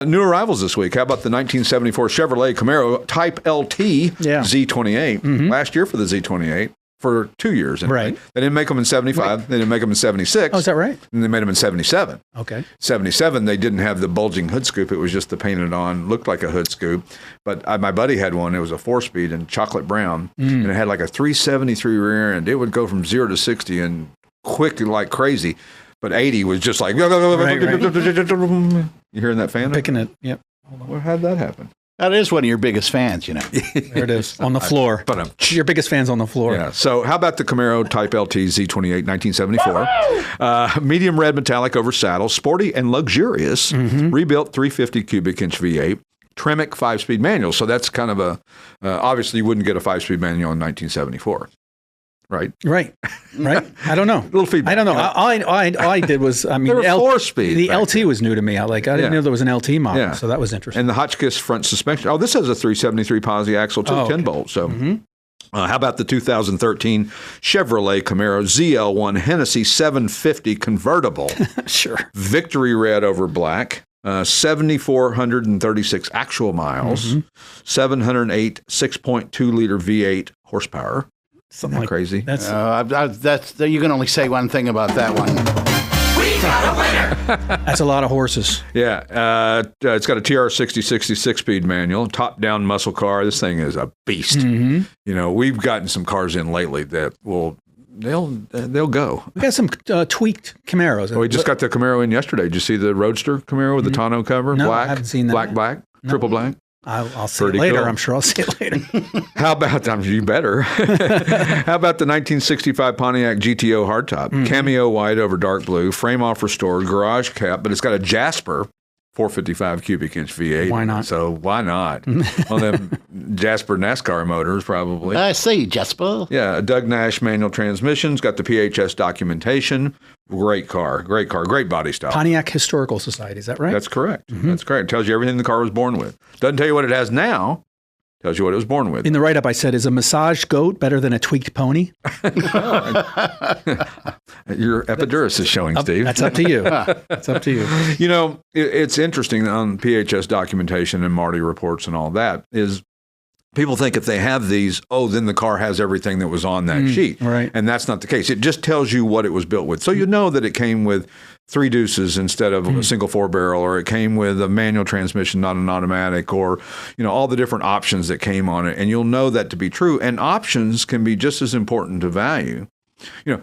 New arrivals this week. How about the 1974 Chevrolet Camaro Type LT Z28? Last year for the Z28. For 2 years. Right. They didn't make them in 75. They didn't make them in 76. Oh, is that right? And they made them in 77. Okay. 77, they didn't have the bulging hood scoop. It was just the painted on, looked like a hood scoop. But my buddy had one. It was a 4-speed in chocolate brown. And it had like a 373 rear end. It would go from 0 to 60 and quick like crazy. But 80 was just like... You hearing that fan? Picking it, yep. Well, how'd that happen? That is one of your biggest fans, you know. There it is, on the floor. But your biggest fan's on the floor. Yeah. So how about the Camaro Type LT Z28 1974? Medium red metallic over saddle, sporty and luxurious, rebuilt 350 cubic inch V8, Tremec 5-speed manual. So that's kind of a, obviously you wouldn't get a 5-speed manual in 1974. Right. I don't know. Little feedback. I don't know. All I did was, I mean, they were 4-speed. The LT was new to me. I didn't know there was an LT model, so that was interesting. And the Hotchkiss front suspension. Oh, this has a 373 posi axle too, 10 bolt. So, how about the 2013 Chevrolet Camaro ZL1 Hennessy 750 convertible? Sure. Victory red over black. 7,436 actual miles. 708 6.2 liter V8 horsepower. Something like crazy. That's you can only say one thing about that one. We got a winner. That's a lot of horses. Yeah, it's got a TR60 6-speed manual, top-down muscle car. This thing is a beast. You know, we've gotten some cars in lately that will they'll go. We got some tweaked Camaros. Oh, we just got the Camaro in yesterday. Did you see the Roadster Camaro with the tonneau cover? No, black, I haven't seen that. Black, triple black. I'll see it later. Cool. I'm sure I'll see it later. How about, you better. How about the 1965 Pontiac GTO hardtop? Cameo white over dark blue, frame off restored, garage cap, but it's got a Jasper 455 cubic inch V8. Why not? So why not? On them Jasper NASCAR motors, probably. I see, Jasper. Yeah, a Doug Nash manual transmission. It's got the PHS documentation. Great car, great body style. Pontiac Historical Society, is that right? That's correct. That's correct. It tells you everything the car was born with. Doesn't tell you what it has now. Tells you what it was born with. In the write-up, I said, is a massaged goat better than a tweaked pony? Your epidural is showing, Steve. That's up to you. That's up to you. You know, it's interesting on PHS documentation and Marty reports and all that is people think if they have these, then the car has everything that was on that sheet. Right. And that's not the case. It just tells you what it was built with. So you know that it came with 3 deuces instead of a single 4-barrel, or it came with a manual transmission, not an automatic, or, you know, all the different options that came on it. And you'll know that to be true. And options can be just as important to value. You know,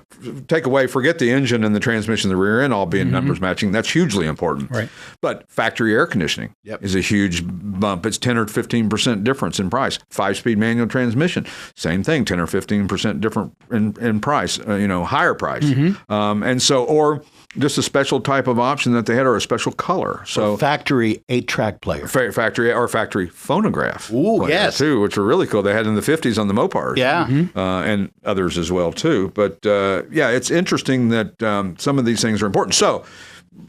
forget the engine and the transmission, the rear end all being numbers matching. That's hugely important. Right. But factory air conditioning is a huge bump. It's 10 or 15% difference in price. 5-speed manual transmission, same thing, 10 or 15% different in price, higher price. And so, or just a special type of option that they had, or a special color. So factory 8-track player. Factory phonograph. Ooh, yes. Too, which were really cool. They had in the 50s on the Mopars. Yeah. And others as well, too. But it's interesting that some of these things are important. So,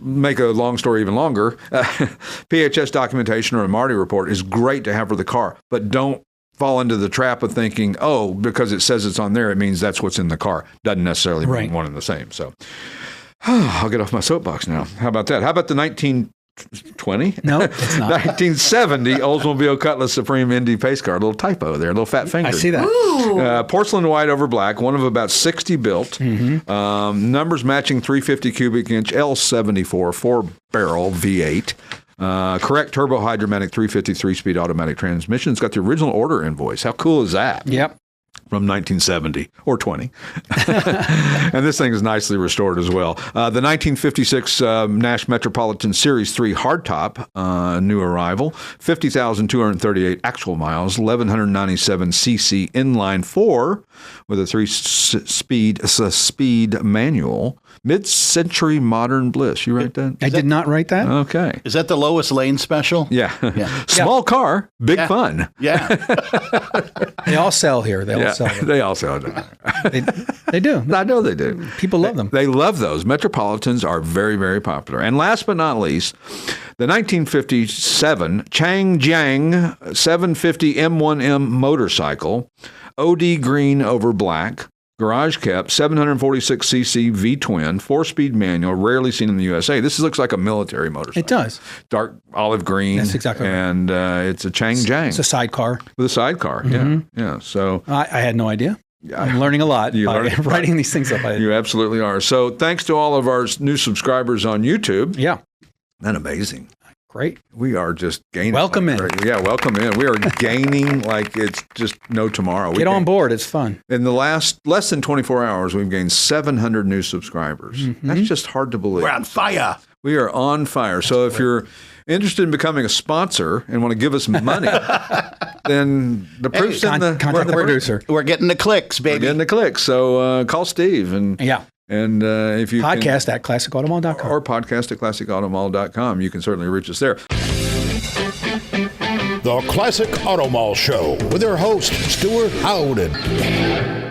make a long story even longer, PHS documentation or a Marty report is great to have for the car, but don't fall into the trap of thinking, because it says it's on there, it means that's what's in the car. Doesn't necessarily mean one and the same. So, I'll get off my soapbox now. How about that? How about the 1920? No, it's not. 1970 Oldsmobile Cutlass Supreme Indy pace car. A little typo there, a little fat finger. I see that. Porcelain white over black, one of about 60 built. Numbers matching 350 cubic inch L74 4-barrel V8. Correct turbo hydromatic 353 speed automatic transmission. It's got the original order invoice. How cool is that? Yep. From 1970 or 20. And this thing is nicely restored as well. The 1956 Nash Metropolitan Series III hardtop, new arrival, 50,238 actual miles, 1,197 cc inline 4 with a 3-speed manual. Mid-century modern bliss. You write that? I did not write that. Okay. Is that the lowest lane special? Yeah. Small car, big fun. Yeah. They all sell here. They all sell them. They all sell They do. I know they do. People love them. They love those. Metropolitans are very, very popular. And last but not least, the 1957 Chang Jiang 750 M1M Motorcycle, OD green over black, garage kept, 746cc V-twin, 4-speed manual, rarely seen in the USA. This looks like a military motorcycle. It does. Dark olive green. That's exactly right. And it's a Chang Jiang. It's a sidecar. With a sidecar, yeah. So I had no idea. I'm learning a lot by writing these things up. You absolutely are. So thanks to all of our new subscribers on YouTube. Yeah. Isn't that amazing? Great. We are just gaining. Welcome in. Yeah, welcome in. We are gaining like it's just no tomorrow. Get on board. It's fun. In the less than 24 hours, we've gained 700 new subscribers. That's just hard to believe. We're on fire. We are on fire. So if you're interested in becoming a sponsor and want to give us money, then the proof's in the contact the producer. We're getting the clicks, baby. We're getting the clicks. So call Steve and if you podcast at classicautomall.com or podcast at classicautomall.com, you can certainly reach us there. The Classic Auto Mall Show with their host, Stewart Howden.